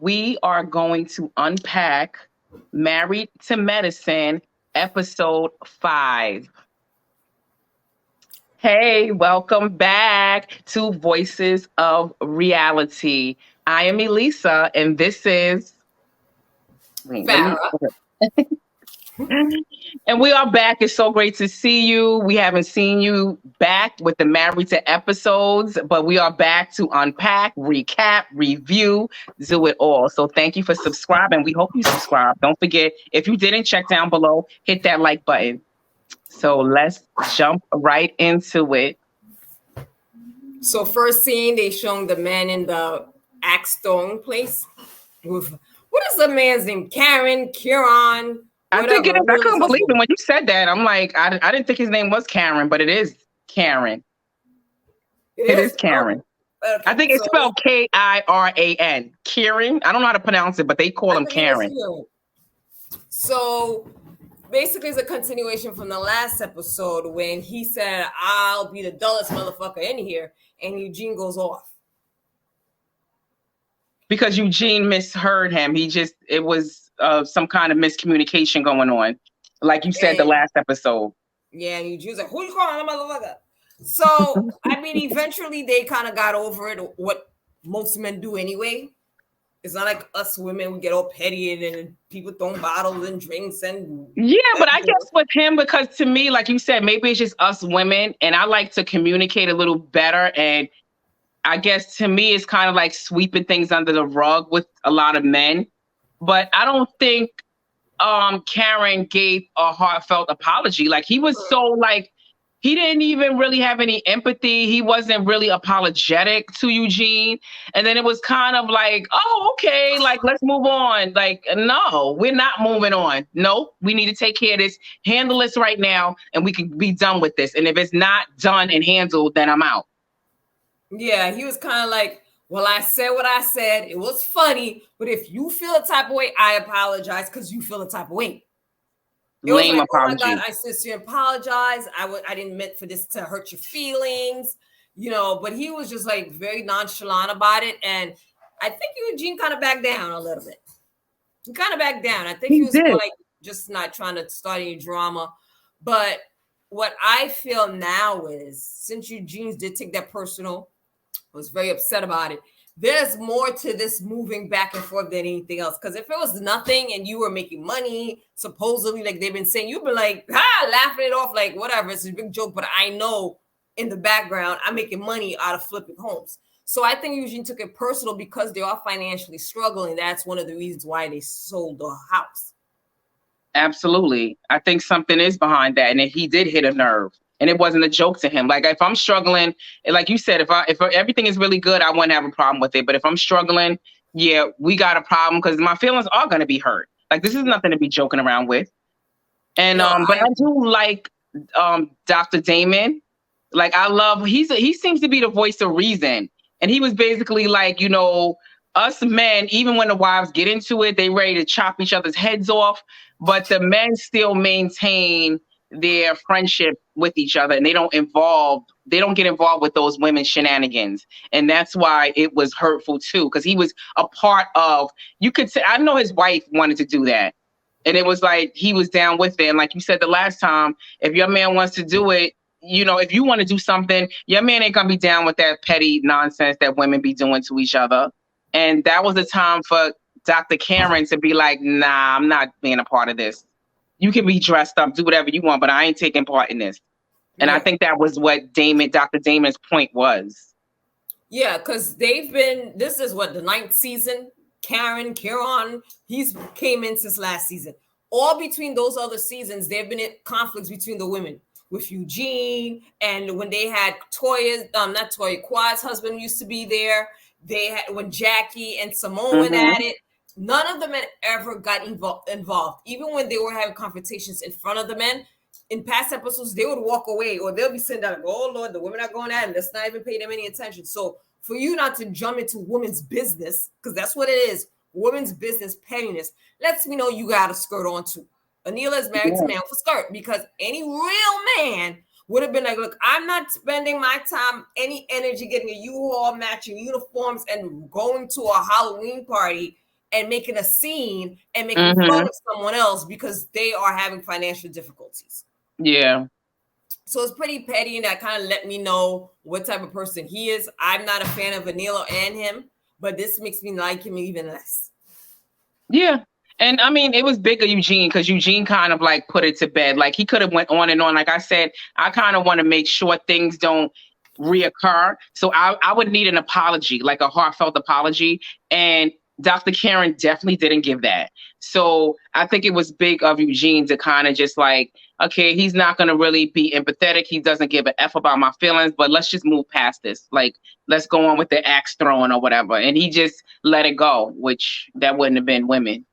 we are going to unpack Married to Medicine, episode 5. Hey, welcome back to Voices of Reality. I am Elisa, and this is. Wait, let me. Farah. And we are back. It's so great to see you. We haven't seen you back with the Married to episodes, but we are back to unpack, recap, review, do it all. So thank you for subscribing. We hope you subscribe. Don't forget, if you didn't, check down below, hit that like button. So let's jump right into it. So first scene, they showing the man in the axe throwing place with what is the man's name? Kiran, I think it whatever. is. I couldn't believe it when you said that. I'm like, I didn't think his name was Karen, but it is Karen. It is Karen. Okay, I think it's spelled Kiran. Kiran. I don't know how to pronounce it, but they call him Karen. So basically, it's a continuation from the last episode when he said, "I'll be the dullest motherfucker in here," and Eugene goes off. Because Eugene misheard him. It was some kind of miscommunication going on. Like you said, the last episode. Yeah, and Eugene's like, "Who you calling a motherfucker?" So, I mean, eventually they kind of got over it, what most men do anyway. It's not like us women, we get all petty and people throwing bottles and drinks and... Yeah, but I guess with him, because to me, like you said, maybe it's just us women, and I like to communicate a little better, and I guess to me, it's kind of like sweeping things under the rug with a lot of men. But I don't think Karen gave a heartfelt apology. Like he was so like, he didn't even really have any empathy. He wasn't really apologetic to Eugene. And then it was kind of like, oh, okay, like let's move on. Like, no, we're not moving on. No, we need to take care of this, handle this right now, and we can be done with this. And if it's not done and handled, then I'm out. Yeah, he was kind of like, well, I said what I said. It was funny, but if you feel a type of way, I apologize because you feel a type of way. It Lame was like, apology. Oh my God, I sincerely apologize. I didn't meant for this to hurt your feelings, but he was just like very nonchalant about it. And I think Eugene kind of backed down a little bit. He kind of backed down. I think he was more like just not trying to start any drama. But what I feel now is, since Eugene did take that personal, was very upset about it. There's more to this moving back and forth than anything else. Because if it was nothing and you were making money, supposedly, like they've been saying, you'd be like, laughing it off, like whatever, it's a big joke. But I know in the background, I'm making money out of flipping homes. So I think Eugene took it personal because they are financially struggling. That's one of the reasons why they sold the house. Absolutely. I think something is behind that. And he did hit a nerve. And it wasn't a joke to him. Like if I'm struggling, like you said, if everything is really good, I wouldn't have a problem with it. But if I'm struggling, yeah, we got a problem because my feelings are going to be hurt. Like this is nothing to be joking around with. And but I do like Dr. Damon. Like I love he seems to be the voice of reason. And he was basically like, us men, even when the wives get into it, they ready to chop each other's heads off. But the men still maintain their friendship with each other, and they don't get involved with those women's shenanigans. And that's why it was hurtful too, because he was a part of, you could say, I know his wife wanted to do that. And it was like, he was down with it. And like you said the last time, if your man wants to do it, if you want to do something, your man ain't gonna be down with that petty nonsense that women be doing to each other. And that was the time for Dr. Karen to be like, nah, I'm not being a part of this. You can be dressed up, do whatever you want, but I ain't taking part in this. And I think that was what Dr. Damon's point was. Yeah, because this is what, the 9th season? Kiran, he's came in since last season. All between those other seasons, there have been conflicts between the women with Eugene, and when they had Quad's husband used to be there. They had when Jackie and Simone went at it. None of the men ever got involved. Even when they were having confrontations in front of the men, in past episodes, they would walk away or they'll be sitting there like, oh, Lord, the women are going at it. Let's not even pay them any attention. So for you not to jump into women's business, because that's what it is, women's business pettiness, lets me know you got a skirt on too. Anila is married to man with a skirt, because any real man would have been like, look, I'm not spending my time, any energy getting a U-Haul, matching uniforms, and going to a Halloween party and making a scene and making fun of someone else because they are having financial difficulties. Yeah. So it's pretty petty, and that kind of let me know what type of person he is. I'm not a fan of Vanilla and him, but this makes me like him even less. Yeah. And I mean, it was big of Eugene because Eugene kind of like put it to bed. Like he could have went on and on. Like I said, I kind of want to make sure things don't reoccur. So I would need an apology, like a heartfelt apology. And Dr. Karen definitely didn't give that. So I think it was big of Eugene to kind of just like, okay, he's not going to really be empathetic. He doesn't give a F about my feelings, but let's just move past this. Like, let's go on with the axe throwing or whatever. And he just let it go, which that wouldn't have been women.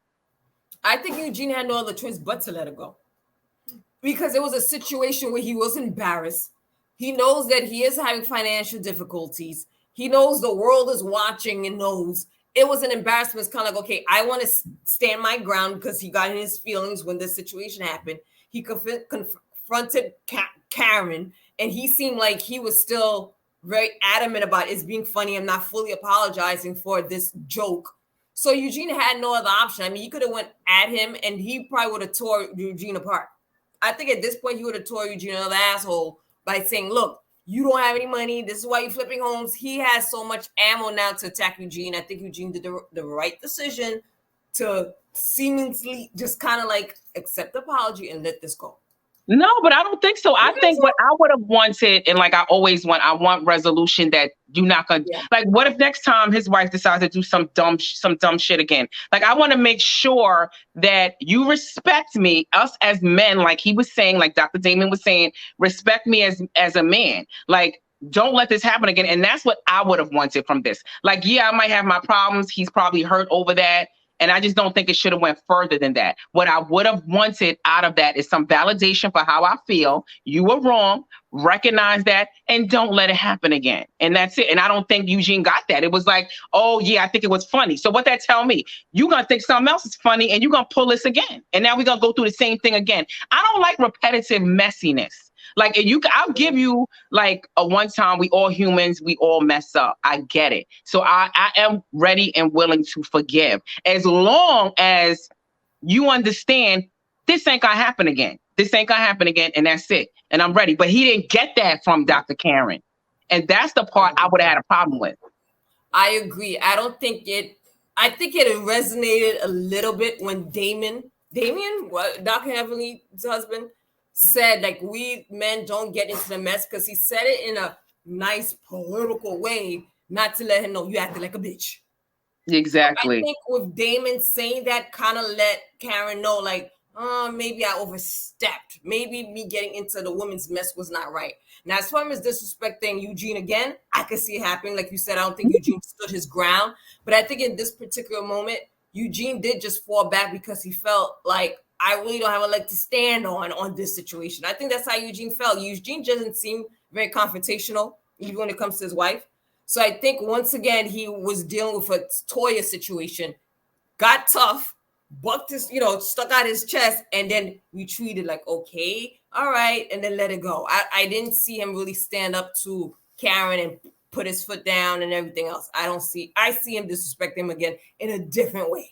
I think Eugene had no other choice but to let it go. Because it was a situation where he was embarrassed. He knows that he is having financial difficulties. He knows the world is watching and knows. It was an embarrassment. It's kind of like, okay, I want to stand my ground because he got in his feelings when this situation happened. He confronted Karen, and he seemed like he was still very adamant about it's being funny. I'm not fully apologizing for this joke. So Eugene had no other option. I mean, he could have went at him, and he probably would have tore Eugene apart. I think at this point, he would have tore Eugene another asshole by saying, look, you don't have any money. This is why you're flipping homes. He has so much ammo now to attack Eugene. I think Eugene did the right decision to seemingly just kind of like accept the apology and let this go. No, but I don't think so. I think what I would have wanted, and like I always want, I want resolution that you're not gonna like. What if next time his wife decides to do some dumb shit again? Like I want to make sure that you respect me, us as men, like he was saying, like Dr. Damon was saying, respect me as a man. Like don't let this happen again. And that's what I would have wanted from this. Like, yeah, I might have my problems. He's probably hurt over that. And I just don't think it should have went further than that. What I would have wanted out of that is some validation for how I feel. You were wrong. Recognize that and don't let it happen again. And that's it. And I don't think Eugene got that. It was like, oh, yeah, I think it was funny. So what that tell me? You're going to think something else is funny and you're going to pull this again. And now we're going to go through the same thing again. I don't like repetitive messiness. Like I'll give you like a one time. We all humans. We all mess up. I get it. So I am ready and willing to forgive as long as you understand this ain't gonna happen again. This ain't gonna happen again, and that's it. And I'm ready. But he didn't get that from Dr. Karen, and that's the part I would have had a problem with. I agree. I think it resonated a little bit when Damien, Dr. Heavenly's husband, said like we men don't get into the mess, because he said it in a nice political way, not to let him know you acted like a bitch. Exactly. So I think with Damon saying that kind of let Karen know like, maybe I overstepped. Maybe me getting into the women's mess was not right. Now, as far as disrespecting Eugene again, I could see it happening. Like you said, I don't think Eugene stood his ground. But I think in this particular moment, Eugene did just fall back because he felt like, I really don't have a leg to stand on this situation. I think that's how Eugene felt. Eugene doesn't seem very confrontational, even when it comes to his wife. So I think once again, he was dealing with a Toya situation, got tough, bucked his, stuck out his chest, and then retreated like, okay, all right, and then let it go. I didn't see him really stand up to Karen and put his foot down and everything else. I see him disrespect him again in a different way.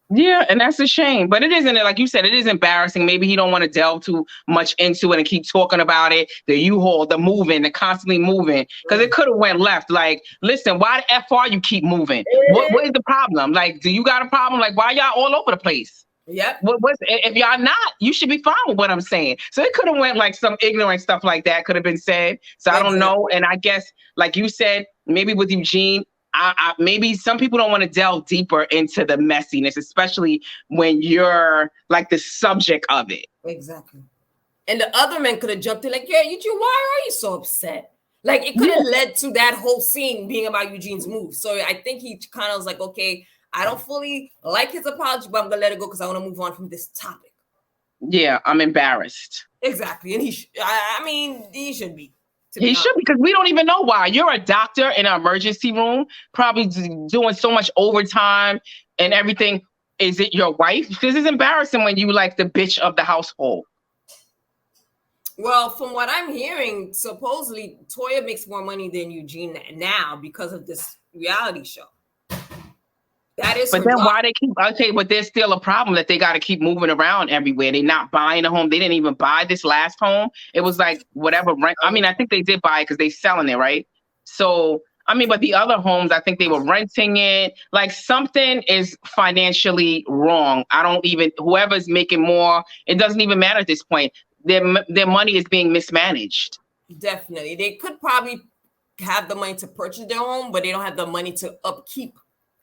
Yeah, and that's a shame. But it isn't, like you said, it is embarrassing. Maybe he don't want to delve too much into it and keep talking about it. The U-Haul, the moving, the constantly moving. Because it could have went left. Like, listen, why the F are you keep moving? What is the problem? Like, do you got a problem? Like, why y'all all over the place? Yep. If y'all not, you should be fine with what I'm saying. So it could have went like some ignorant stuff like that could have been said. So I don't know. And I guess, like you said, maybe with Eugene, maybe some people don't want to delve deeper into the messiness, especially when you're like the subject of it. Exactly. And the other men could have jumped in like, yeah, Eugene, why are you so upset? Like it could have led to that whole scene being about Eugene's move. So I think he kind of was like, okay, I don't fully like his apology, but I'm going to let it go because I want to move on from this topic. Yeah, I'm embarrassed. Exactly. And he should be. He should, because we don't even know why. You're a doctor in an emergency room, probably doing so much overtime and everything. Is it your wife? Because it's embarrassing when you like the bitch of the household. Well, from what I'm hearing, supposedly Toya makes more money than Eugene now because of this reality show. That is But her then job. why they keep, okay, but there's still a problem that they got to keep moving around everywhere. They're not buying a home. They didn't even buy this last home. It was like whatever rent. I mean, I think they did buy it because they selling it, right? So, I mean, but the other homes, I think they were renting it. Like something is financially wrong. I don't even, whoever's making more, it doesn't even matter at this point. Their money is being mismanaged. Definitely. They could probably have the money to purchase their home, but they don't have the money to upkeep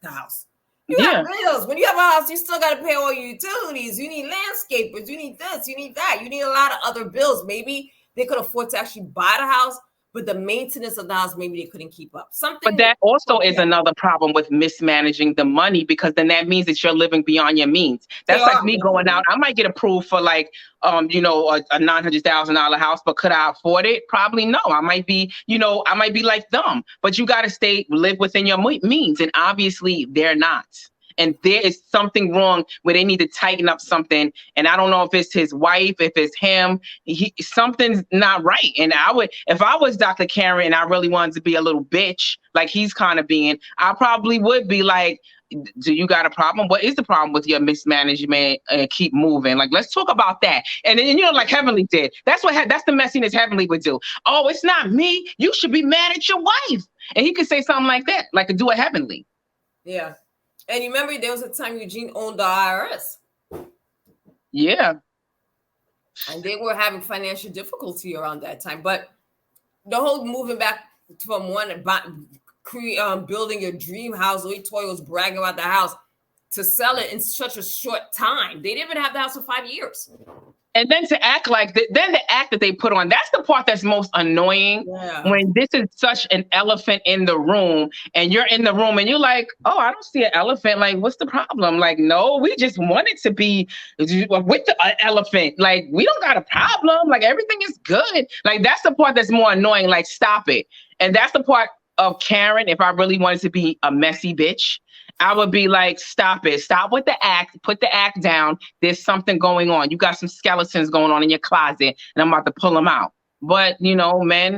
the house. You have Yeah. bills. When you have a house, you still got to pay all your utilities. You need landscapers. You need this. You need that. You need a lot of other bills. Maybe they could afford to actually buy the house, but the maintenance of the house, maybe they couldn't keep up. But Something that also like is that. another problem with mismanaging the money because then that means that you're living beyond your means. They That's like are. me going out. I might get approved for like a $900,000 house, but could I afford it? Probably no. I might be, I might be like them. But you got to live within your means, and obviously they're not. And there is something wrong where they need to tighten up something. And I don't know if it's his wife, if it's him, something's not right. And if I was Dr. Karen and I really wanted to be a little bitch, like he's kind of being, I probably would be like, do you got a problem? What is the problem with your mismanagement? And keep moving. Like, let's talk about that. And then, like Heavenly did. That's the messiness Heavenly would do. Oh, it's not me. You should be mad at your wife. And he could say something like that, like do a Heavenly. Yeah. And you remember there was a time Eugene owned the IRS. Yeah. And they were having financial difficulty around that time. But the whole moving back from building your dream house, Lee Toy was bragging about the house, to sell it in such a short time. They didn't even have the house for 5 years. And then to act like then the act that they put on, that's the part that's most annoying. Yeah. When this is such an elephant in the room and you're in the room and you're like, oh, I don't see an elephant. Like, what's the problem? Like, no, we just want it to be with the elephant. Like, we don't got a problem. Like, everything is good. Like, that's the part that's more annoying. Like, stop it. And that's the part of Karen, if I really wanted to be a messy bitch, I would be like, stop it. Stop with the act. Put the act down. There's something going on. You got some skeletons going on in your closet, and I'm about to pull them out. But, men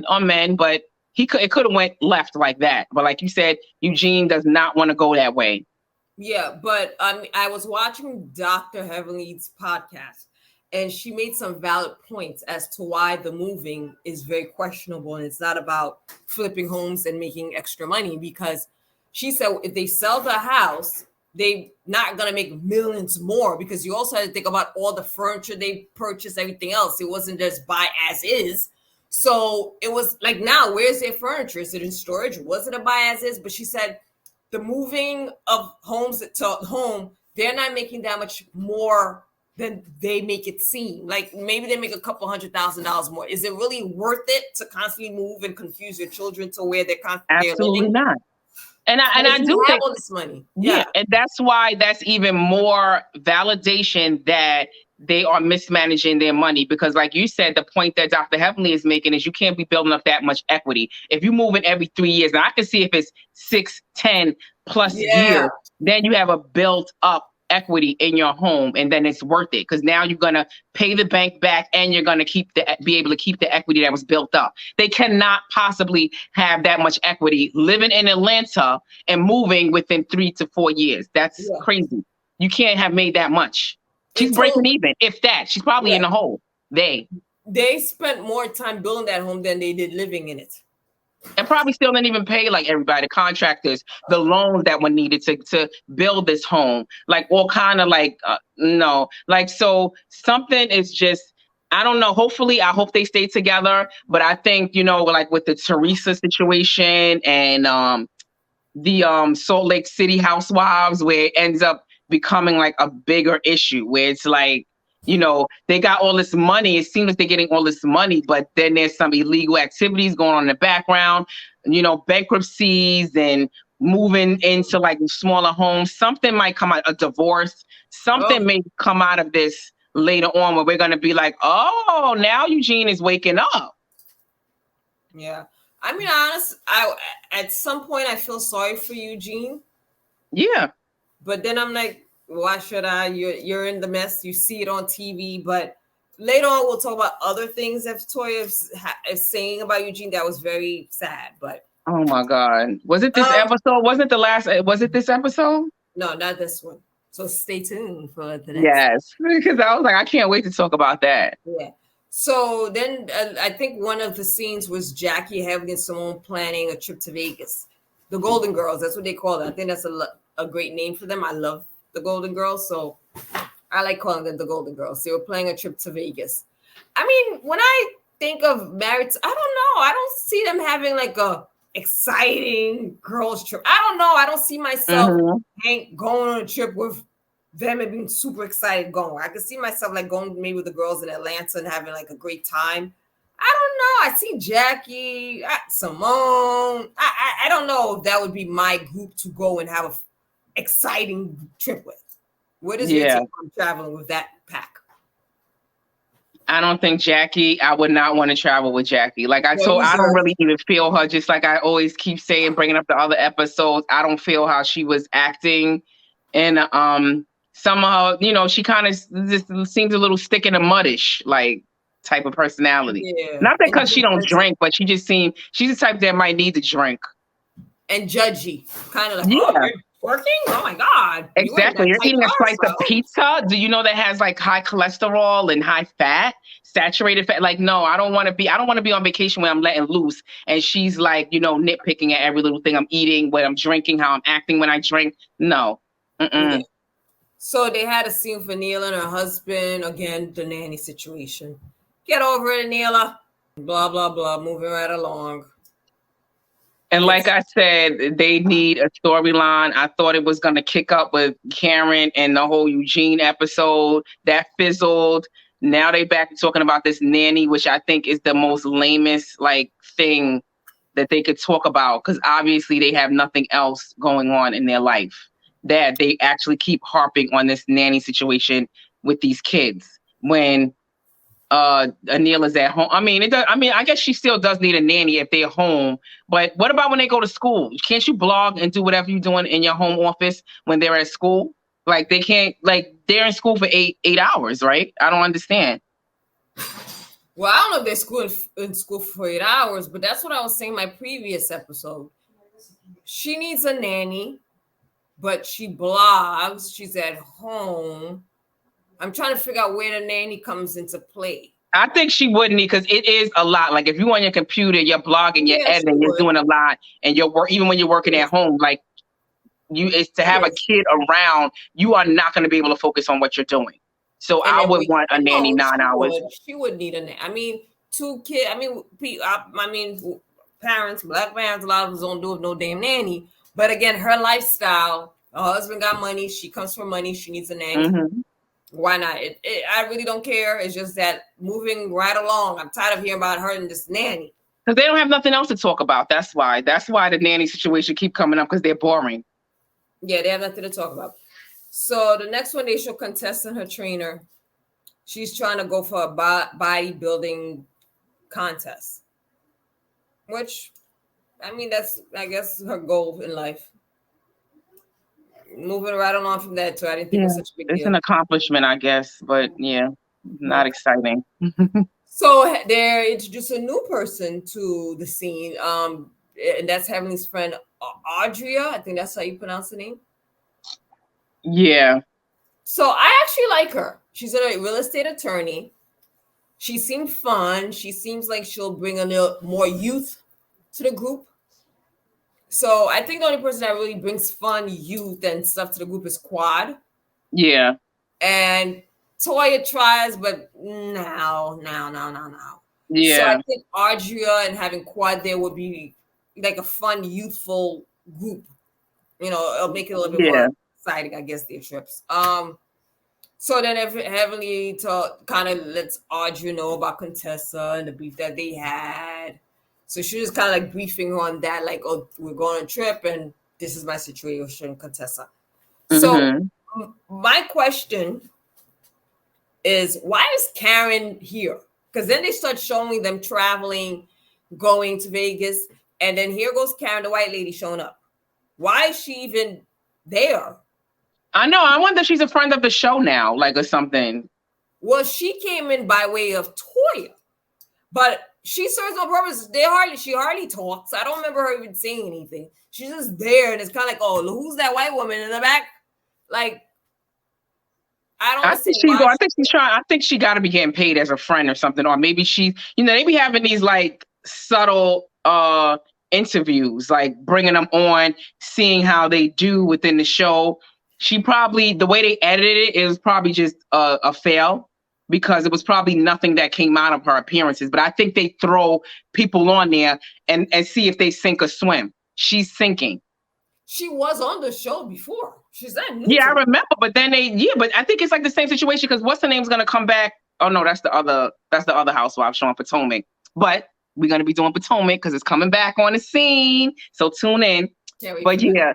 are men, but it could have went left like that. But like you said, Eugene does not want to go that way. Yeah, but I was watching Dr. Heavenly's podcast, and she made some valid points as to why the moving is very questionable. And it's not about flipping homes and making extra money, because she said if they sell the house, they not going to make millions more, because you also have to think about all the furniture they purchased, everything else. It wasn't just buy as is. So it was like, now where's their furniture? Is it in storage? Was it a buy as is? But she said the moving of homes to home, they're not making that much more than they make it seem. Like maybe they make a couple $100,000 more. Is it really worth it to constantly move and confuse your children to where they're constantly Absolutely living? not. And I do have think all this money. Yeah, and that's why that's even more validation that they are mismanaging their money. Because like you said, the point that Dr. Heavenly is making is you can't be building up that much equity. If you move in every 3 years, now I can see if it's 6, 10 plus years, then you have a built up equity in your home, and then it's worth it because now you're gonna pay the bank back and you're gonna be able to keep the equity that was built up. They cannot possibly have that much equity living in Atlanta and moving within 3 to 4 years. That's crazy. You can't have made that much. She's breaking even, if that. She's probably in the hole. They spent more time building that home than they did living in it. And probably still didn't even pay like everybody, the contractors, the loans that were needed to build this home, like all kind of like, no, like, so something is just, I don't know. Hopefully, I hope they stay together. But I think, like with the Teresa situation and the Salt Lake City housewives, where it ends up becoming like a bigger issue where it's like, they got all this money. It seems like they're getting all this money, but then there's some illegal activities going on in the background, bankruptcies and moving into like smaller homes. Something might come out, a divorce. Something may come out of this later on where we're going to be like, oh, now Eugene is waking up. Yeah. I mean, at some point I feel sorry for Eugene. Yeah. But then I'm like, why should I? You're in the mess. You see it on TV, but later on we'll talk about other things that Toya is saying about Eugene that was very sad. But Oh my God. Was it this episode? Wasn't the last? Was it this episode? no, not this one. So stay tuned for the next. Yes, because I was like, I can't wait to talk about that. Yeah. So then I think one of the scenes was Jackie, Heaven, and Simone planning a trip to Vegas. The Golden Girls, that's what they call it. I think that's a great name for them. I love the Golden Girls, so I like calling them the Golden Girls. They were planning a trip to Vegas. I mean, when I think of married, I don't know. I don't see them having like a exciting girls trip. I don't know. I don't see myself going on a trip with them and being super excited going. I could see myself like going maybe with the girls in Atlanta and having like a great time. I don't know. I see Jackie, Simone. I don't know if that would be my group to go and have an exciting trip with. What is your take on traveling with that pack? I don't think Jackie, I would not want to travel with Jackie. Like I don't really even feel her. Just like I always keep saying, bringing up the other episodes, I don't feel how she was acting. And somehow, you know, she kind of just seems a little stick in the muddish, like type of personality. Yeah. Not that because she don't drink, but she just seems, she's the type that might need to drink. And judgy, kind of like, oh, you're working? Oh my God. Exactly. You're eating a slice of pizza. Do you know that has like high cholesterol and high fat, saturated fat? Like, no, I don't want to be on vacation where I'm letting loose. And she's like, you know, nitpicking at every little thing I'm eating, what I'm drinking, how I'm acting when I drink. No. Yeah. So they had a scene for Neela and her husband. Again, the nanny situation. Get over it, Neela. Blah, blah, blah. Moving right along. And like I said, they need a storyline. I thought it was going to kick up with Karen and the whole Eugene episode. That fizzled. Now they back to talking about this nanny, which I think is the most lamest like thing that they could talk about, because obviously they have nothing else going on in their life. That they actually keep harping on this nanny situation with these kids when Anil is at home. I mean, I guess she still does need a nanny if they're home. But what about when they go to school? Can't you blog and do whatever you're doing in your home office when they're at school? Like they can't. Like they're in school for eight hours, right? I don't understand. Well, I don't know if they're in school for 8 hours, but that's what I was saying in my previous episode. She needs a nanny, but she blogs. She's at home. I'm trying to figure out where the nanny comes into play. I think she wouldn't, because it is a lot. Like if you're on your computer, you're blogging, you're editing, you're doing a lot, and even when you're working at home, like it's to have a kid around, you are not going to be able to focus on what you're doing. So I would want a nanny 9 hours. She would need a nanny. I mean, 2 kids. I mean, parents, black parents, a lot of us don't do it with no damn nanny. But again, her lifestyle, her husband got money. She comes from money. She needs a nanny. Mm-hmm. Why not? I really don't care. It's just that moving right along. I'm tired of hearing about her and this nanny. Because they don't have nothing else to talk about. That's why the nanny situation keep coming up, because they're boring. Yeah, they have nothing to talk about. So the next one, they show Contessa and her trainer. She's trying to go for a bodybuilding contest. Which, I mean, that's, I guess, her goal in life. Moving right along from that too. I didn't think it was such a big deal. It's an accomplishment, I guess, but not exciting. So they introduced a new person to the scene, and that's Heavenly's friend Audria. I think that's how you pronounce the name. Yeah. So I actually like her. She's a real estate attorney. She seemed fun. She seems like she'll bring a little more youth to the group. So I think the only person that really brings fun, youth, and stuff to the group is Quad. Yeah. And Toya tries, but no. Yeah. So I think Audria and having Quad there would be like a fun, youthful group. You know, it'll make it a little bit more exciting, I guess, their trips. So then Heavenly kind of lets Audria know about Contessa and the beef that they had. So she was kind of like briefing her on that, like, oh, we're going on a trip and this is my situation, Contessa. Mm-hmm. So my question is, why is Karen here? Because then they start showing them traveling, going to Vegas, and then here goes Karen, the white lady, showing up. Why is she even there? I know. I wonder if she's a friend of the show now, like, or something. Well, she came in by way of Toya, but she serves no purpose. She hardly talks. I don't remember her even saying anything. She's just there, and it's kind of like, oh, who's that white woman in the back? Like, I don't understand why. I think she's trying. I think she got to be getting paid as a friend or something, or maybe they be having these like subtle interviews, like bringing them on, seeing how they do within the show. She probably, the way they edited it, it was probably just a fail because it was probably nothing that came out of her appearances. But I think they throw people on there and see if they sink or swim. She's sinking. She was on the show before. She's not new. Yeah, I remember. But then but I think it's like the same situation because what's the name's gonna come back? Oh no, that's the other housewife showing Potomac. But we're gonna be doing Potomac because it's coming back on the scene. So tune in. But yeah.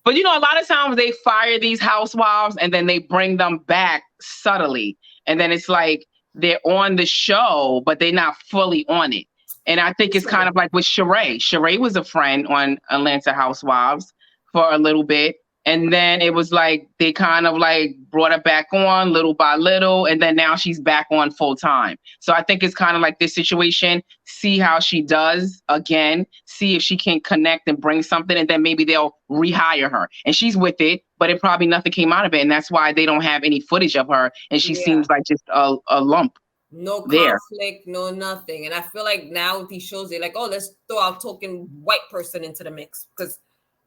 But a lot of times they fire these housewives and then they bring them back subtly. And then it's like they're on the show, but they're not fully on it. And I think it's kind of like with Sheree. Sheree was a friend on Atlanta Housewives for a little bit. And then it was like they kind of like brought her back on little by little. And then now she's back on full time. So I think it's kind of like this situation. See how she does again. See if she can connect and bring something. And then maybe they'll rehire her. And she's with it, but it probably nothing came out of it. And that's why they don't have any footage of her. And she seems like just a lump. No conflict, no nothing. And I feel like now with these shows, they're like, oh, let's throw our token white person into the mix. Because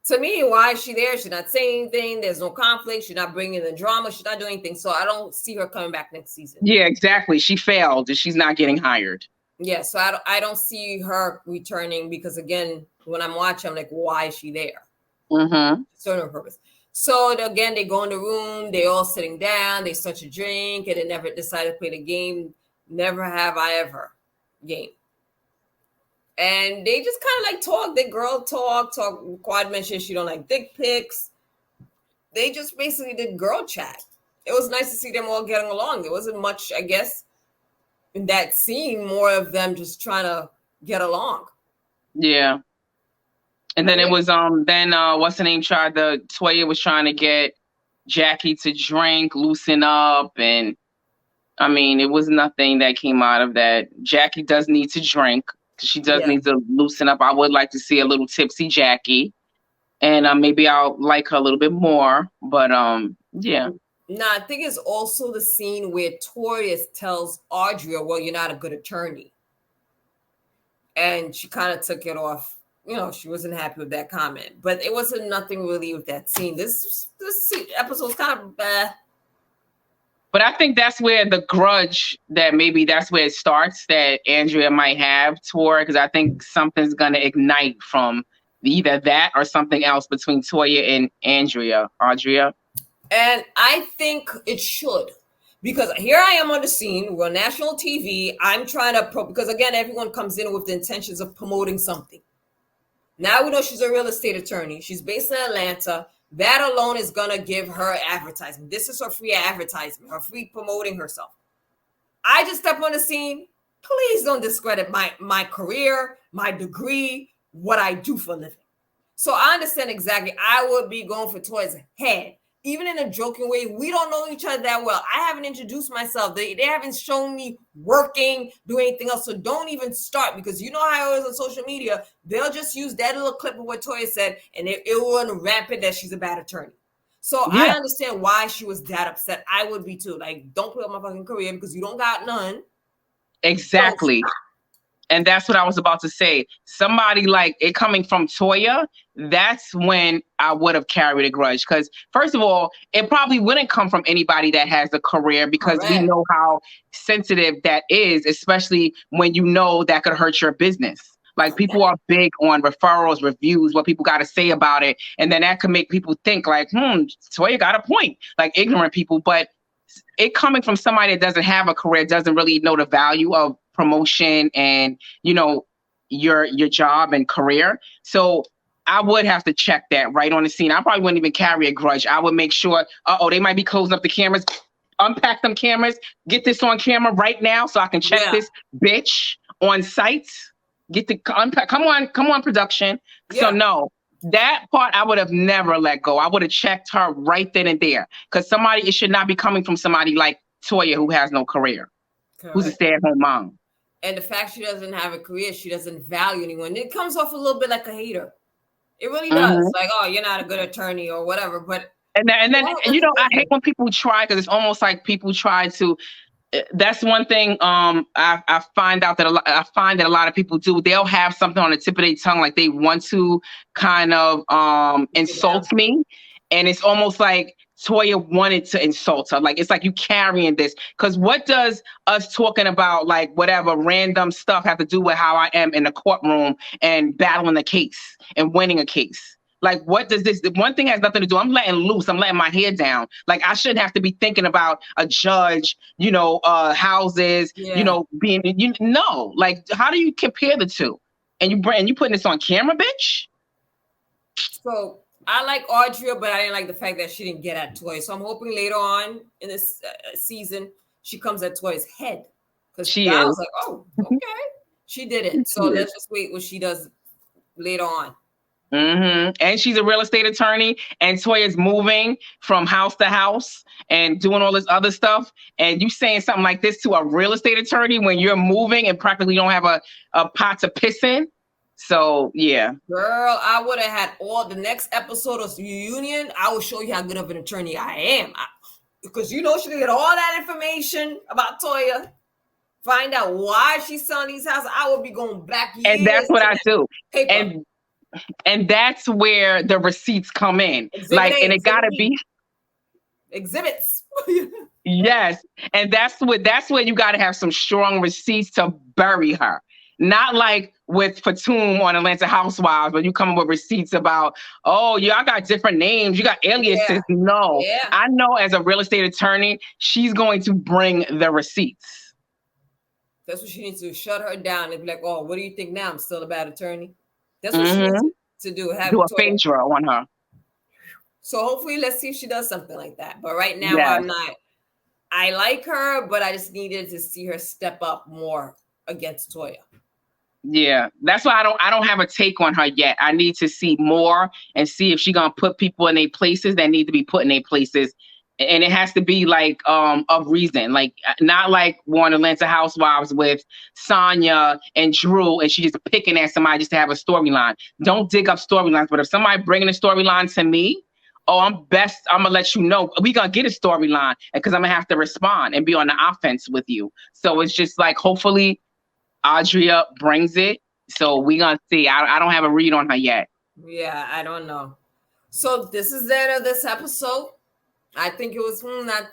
to me, why is she there? She's not saying anything. There's no conflict. She's not bringing the drama. She's not doing anything. So I don't see her coming back next season. Yeah, exactly. She failed and she's not getting hired. Yeah, so I don't see her returning because, again, when I'm watching, I'm like, why is she there? Mm-hmm. Certain purpose. So again, they go in the room. They all sitting down. They start to drink and they never decide to play the game. Never have I ever game. And they just kind of like talk. The girl talk. Quad mentioned she don't like dick pics. They just basically did girl chat. It was nice to see them all getting along. There wasn't much, I guess, in that scene. More of them just trying to get along. Yeah. And then it was what's the name? Toya was trying to get Jackie to drink, loosen up, and I mean it was nothing that came out of that. Jackie does need to drink. She does need to loosen up. I would like to see a little tipsy Jackie. And maybe I'll like her a little bit more. But yeah. No, I think it's also the scene where Toya tells Audrey, well, you're not a good attorney. And she kind of took it off. She wasn't happy with that comment. But it wasn't nothing really with that scene. This episode's kind of bad. But I think that's where the grudge that's where it starts that Andrea might have toward, because I think something's going to ignite from either that or something else between Toya and Audrey. And I think it should, because here I am on the scene. We're on national TV. I'm trying to, because again, everyone comes in with the intentions of promoting something. Now we know she's a real estate attorney. She's based in Atlanta. That alone is going to give her advertisement. This is her free advertisement, her free promoting herself. I just step on the scene. Please don't discredit my career, my degree, what I do for a living. So I understand exactly. I would be going for Toya's head. Even in a joking way, we don't know each other that well. I haven't introduced myself. They haven't shown me working, doing anything else. So don't even start, because you know how it is on social media. They'll just use that little clip of what Toya said, and it will run rampant that she's a bad attorney. So I understand why she was that upset. I would be too. Like, don't put up my fucking career because you don't got none. Exactly. And that's what I was about to say. Somebody like it coming from Toya, that's when I would have carried a grudge. Because first of all, it probably wouldn't come from anybody that has a career, because we know how sensitive that is, especially when you know that could hurt your business. Like, people are big on referrals, reviews, what people got to say about it. And then that could make people think like, Toya got a point, like ignorant people. But it coming from somebody that doesn't have a career, doesn't really know the value of promotion and, your job and career. So I would have to check that right on the scene. I probably wouldn't even carry a grudge. I would make sure, they might be closing up the cameras. Unpack them cameras. Get this on camera right now so I can check this bitch on site. Get the unpack. Come on, production. Yeah. So no, that part I would have never let go. I would have checked her right then and there, because it should not be coming from somebody like Toya, who has no career, who's a Correct. stay-at-home mom. And the fact she doesn't have a career, she doesn't value anyone. It comes off a little bit like a hater. It really does. Like, oh, you're not a good attorney or whatever. But And then I hate when people try, because it's almost like people try to. That's one thing. I find out that I find that a lot of people do. They'll have something on the tip of their tongue, like they want to kind of insult me, and it's almost like Toya wanted to insult her. Like, it's like you carrying this. Because what does us talking about like whatever random stuff have to do with how I am in the courtroom and battling a case and winning a case? Like, what does this? One thing has nothing to do. I'm letting loose. I'm letting my hair down. Like, I shouldn't have to be thinking about a judge, houses, being, no. Like, how do you compare the two? And you putting this on camera, bitch? So I like Audrey, but I didn't like the fact that she didn't get at Toya. So I'm hoping later on in this season she comes at Toya's head, because I was like, oh, okay, she did it. So let's just wait what she does later on. And she's a real estate attorney, and Toya's moving from house to house and doing all this other stuff. And you saying something like this to a real estate attorney when you're moving and practically don't have a pot to piss in? So yeah, girl, I would have had all the next episode of Reunion. I will show you how good of an attorney I am, because she did get all that information about Toya. Find out why she's selling these houses. I would be going back years. And that's what I do. Paper. And that's where the receipts come in. And it gotta be exhibits. Yes. And that's where you gotta have some strong receipts to bury her. Not like with Fatum on Atlanta Housewives, where you come up with receipts about, oh, y'all got different names, you got aliases. Yeah. No. Yeah. I know as a real estate attorney, she's going to bring the receipts. That's what she needs to do. Shut her down and be like, oh, what do you think now? I'm still a bad attorney. That's what she needs to do. Do a phaser on her. So hopefully, let's see if she does something like that. But right now, I'm not. I like her, but I just needed to see her step up more against Toya. Yeah, that's why I don't have a take on her yet. I need to see more and see if she's gonna put people in their places that need to be put in their places. And it has to be like of reason, like not like one Atlanta Housewives with Sonya and Drew, and she just picking at somebody just to have a storyline. Don't dig up storylines. But if somebody bringing a storyline to me, I'm gonna let you know we gonna get a storyline, because I'm gonna have to respond and be on the offense with you. So it's just like, hopefully Audria brings it. So we gonna see. I don't have a read on her yet. Yeah, I don't know. So this is the end of this episode. I think it was not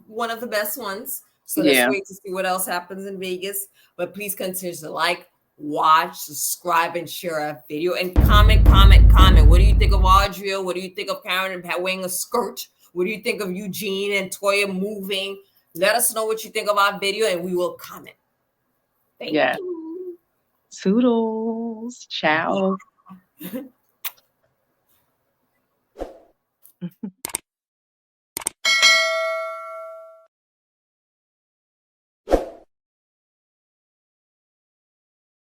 one of the best ones. So let's wait to see what else happens in Vegas. But please continue to like, watch, subscribe, and share our video. And comment. What do you think of Audria? What do you think of Karen wearing a skirt? What do you think of Eugene and Toya moving? Let us know what you think of our video, and we will comment. Thank you. Toodles. Ciao.